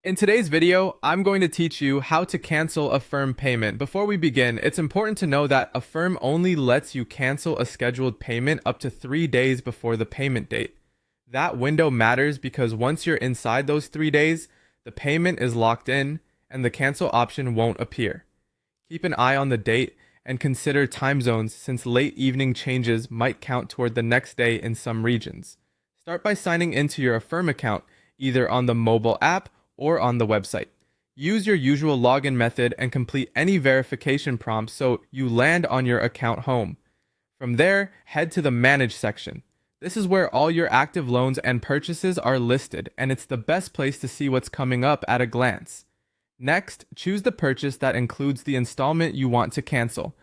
In today's video, I'm going to teach you how to cancel Affirm payment. Before we begin, it's important to know that Affirm only lets you cancel a scheduled payment up to 3 days before the payment date. That window matters because once you're inside those 3 days, the payment is locked in and the cancel option won't appear. Keep an eye on the date and consider time zones since late evening changes might count toward the next day in some regions. Start by signing into your Affirm account either on the mobile app or on the website. Use your usual login method and complete any verification prompts so you land on your account home. From there, head to the Manage section. This is where all your active loans and purchases are listed, and it's the best place to see what's coming up at a glance. Next, choose the purchase that includes the installment you want to cancel.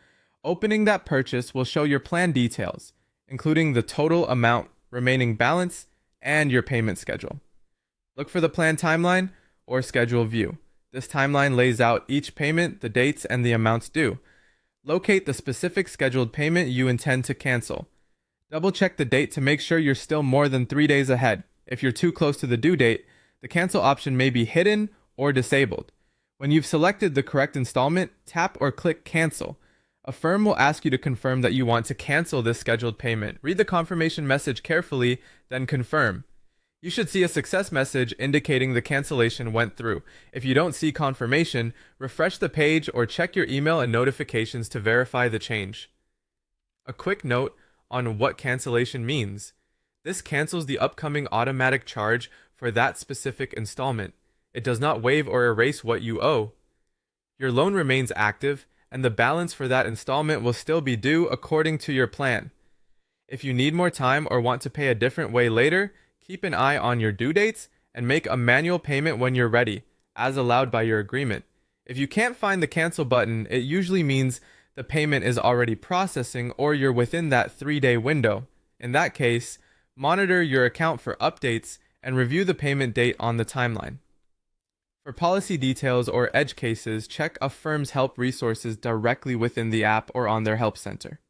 Opening that purchase will show your plan details, including the total amount, remaining balance, and your payment schedule. Look for the plan timeline or schedule view. This timeline lays out each payment, the dates, and the amounts due. Locate the specific scheduled payment you intend to cancel. Double check the date to make sure you're still more than 3 days ahead. If you're too close to the due date, the cancel option may be hidden or disabled. When you've selected the correct installment, tap or click Cancel. Affirm will ask you to confirm that you want to cancel this scheduled payment. Read the confirmation message carefully, then confirm. You should see a success message indicating the cancellation went through. If you don't see confirmation, refresh the page or check your email and notifications to verify the change. A quick note on what cancellation means. This cancels the upcoming automatic charge for that specific installment. It does not waive or erase what you owe. Your loan remains active, and the balance for that installment will still be due according to your plan. If you need more time or want to pay a different way later, keep an eye on your due dates and make a manual payment when you're ready, as allowed by your agreement. If you can't find the cancel button, it usually means the payment is already processing or you're within that 3-day window. In that case, monitor your account for updates and review the payment date on the timeline. For policy details or edge cases, check Affirm's help resources directly within the app or on their help center.